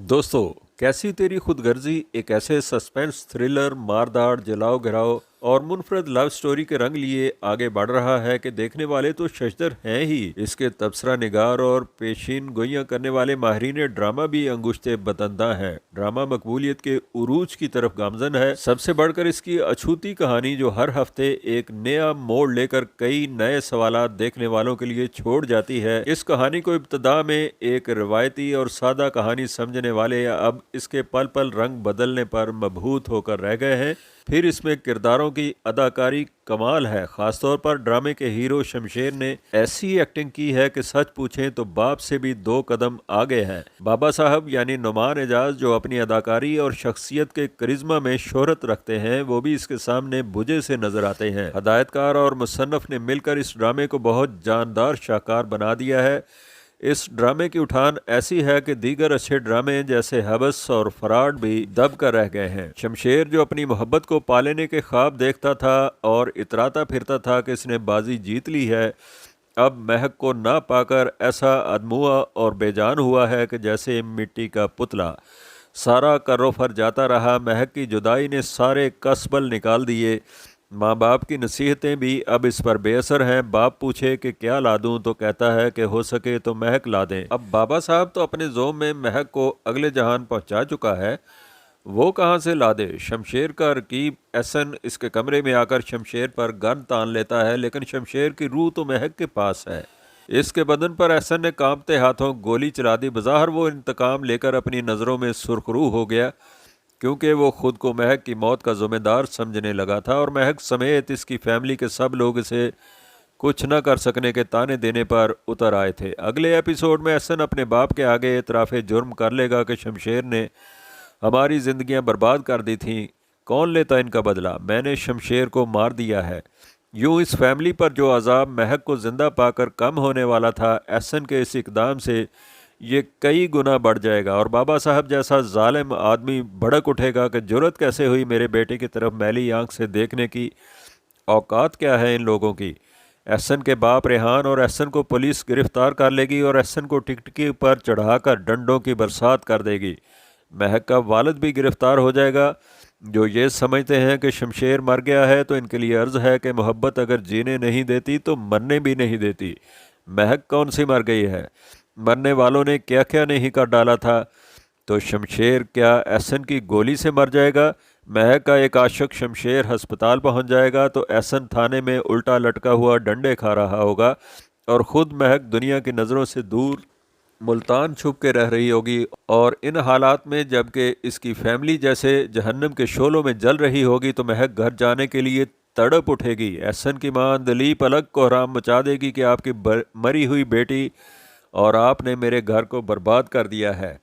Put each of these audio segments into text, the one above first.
दोस्तों, कैसी तेरी खुदगर्जी एक ऐसे सस्पेंस थ्रिलर, मारदार, जलाओ घिराओ और मुनफरद लव स्टोरी के रंग लिए आगे बढ़ रहा है कि देखने वाले तो शशदर हैं ही। इसके तबसरा निगार और पेशीन गोइयां करने वाले माहरीन ड्रामा भी अंगुश्ते बतंदा हैं। ड्रामा मकबूलियत के उरूज की तरफ गामजन है। सबसे बढ़कर इसकी अछूती कहानी जो हर हफ्ते एक नया मोड़ लेकर कई नए सवालात देखने वालों के लिए छोड़ जाती है। इस कहानी को इब्तदा में एक रवायती और सादा कहानी समझने वाले अब इसके पल पल रंग बदलने पर मबहूत होकर रह गए हैं। फिर इसमें किरदारों की अदाकारी कमाल है। खासतौर पर ड्रामे के हीरो शमशेर ने ऐसी एक्टिंग की है कि सच पूछें तो बाप से भी 2 कदम आगे हैं। बाबा साहब यानी नुमान एजाज जो अपनी अदाकारी और शख्सियत के करिश्मा में शोहरत रखते हैं, वो भी इसके सामने बुझे से नजर आते हैं। हदायतकार और मुसन्नफ ने मिलकर इस ड्रामे को बहुत जानदार शाहकार बना दिया है। इस ड्रामे की उठान ऐसी है कि दीगर अच्छे ड्रामे जैसे हबस और फराड भी दब कर रह गए हैं। शमशेर जो अपनी मोहब्बत को पालेने के ख्वाब देखता था और इतराता फिरता था कि इसने बाजी जीत ली है, अब महक को ना पाकर ऐसा अदमुआ और बेजान हुआ है कि जैसे मिट्टी का पुतला। सारा करोफर जाता रहा। महक की जुदाई ने सारे कसबल निकाल दिए। माँ बाप की नसीहतें भी अब इस पर बेअसर हैं। बाप पूछे कि क्या ला दूँ तो कहता है कि हो सके तो महक ला दें। अब बाबा साहब तो अपने जोम में महक को अगले जहान पहुंचा चुका है, वो कहाँ से ला दे। शमशेर का रकीब एहसन इसके कमरे में आकर शमशेर पर गन तान लेता है, लेकिन शमशेर की रूह तो महक के पास है। इसके बदन पर एहसन ने कांपते हाथों गोली चला दी। बज़ाहिर वो इंतकाम लेकर अपनी नज़रों में सुरखरू हो गया, क्योंकि वो खुद को महक की मौत का ज़िम्मेदार समझने लगा था और महक समेत इसकी फैमिली के सब लोग इसे कुछ न कर सकने के ताने देने पर उतर आए थे। अगले एपिसोड में एहसन अपने बाप के आगे एतराफ़ जुर्म कर लेगा कि शमशेर ने हमारी ज़िंदगियां बर्बाद कर दी थीं, कौन लेता इनका बदला, मैंने शमशेर को मार दिया है। यूं इस फैमिली पर जो अजाब महक को ज़िंदा पाकर कम होने वाला था, एहसन के इस इकदाम से ये कई गुना बढ़ जाएगा और बाबा साहब जैसा जालिम आदमी भड़क उठेगा कि जुर्रत कैसे हुई मेरे बेटे की तरफ मैली आंख से देखने की, औकात क्या है इन लोगों की। एहसन के बाप रेहान और एहसन को पुलिस गिरफ्तार कर लेगी और एहसन को टिकटकी पर चढ़ाकर डंडों की बरसात कर देगी। महक का वालिद भी गिरफ्तार हो जाएगा, जो ये समझते हैं कि शमशेर मर गया है तो इनके लिए अर्ज़ है कि मोहब्बत अगर जीने नहीं देती तो मरने भी नहीं देती। महक कौन सी मर गई है, मरने वालों ने क्या क्या नहीं कर डाला था। तो शमशेर क्या एहसन की गोली से मर जाएगा। महक का एक आशिक शमशेर अस्पताल पहुंच जाएगा तो एहसन थाने में उल्टा लटका हुआ डंडे खा रहा होगा और ख़ुद महक दुनिया की नज़रों से दूर मुल्तान छुप के रह रही होगी। और इन हालात में जबकि इसकी फैमिली जैसे जहन्नम के शोलों में जल रही होगी तो महक घर जाने के लिए तड़प उठेगी। एहसन की मां दलीप अलग को हराम मचा देगी कि आपकी मरी हुई बेटी और आपने मेरे घर को बर्बाद कर दिया है।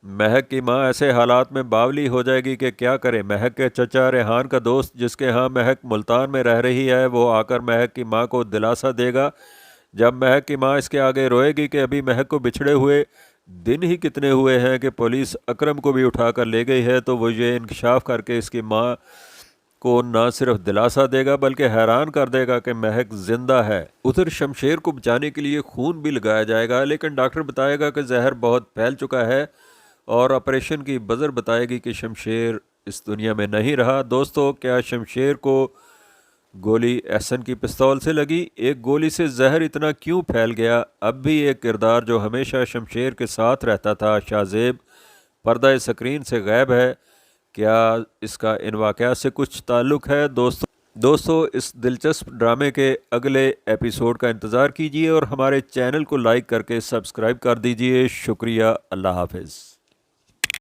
महक की मां ऐसे हालात में बावली हो जाएगी कि क्या करे। महक के चचा रेहान का दोस्त जिसके यहाँ महक मुल्तान में रह रही है, वो आकर महक की मां को दिलासा देगा। जब महक की मां इसके आगे रोएगी कि अभी महक को बिछड़े हुए दिन ही कितने हुए हैं कि पुलिस अकरम को भी उठा कर ले गई है, तो वो ये इंकशाफ करके इसकी मां को न सिर्फ दिलासा देगा बल्कि हैरान कर देगा कि महक जिंदा है। उधर शमशेर को बचाने के लिए खून भी लगाया जाएगा, लेकिन डॉक्टर बताएगा कि जहर बहुत फैल चुका है और ऑपरेशन की बजर बताएगी कि शमशेर इस दुनिया में नहीं रहा। दोस्तों, क्या शमशेर को गोली एहसन की पिस्तौल से लगी? एक गोली से जहर इतना क्यों फैल गया? अब भी एक किरदार जो हमेशा शमशेर के साथ रहता था, शाहजेब, पर्दा स्क्रीन से गायब है। क्या इसका इन वाक़यात से कुछ ताल्लुक़ है? दोस्तों, इस दिलचस्प ड्रामे के अगले एपिसोड का इंतज़ार कीजिए और हमारे चैनल को लाइक करके सब्सक्राइब कर दीजिए। शुक्रिया। अल्लाह हाफ़िज़।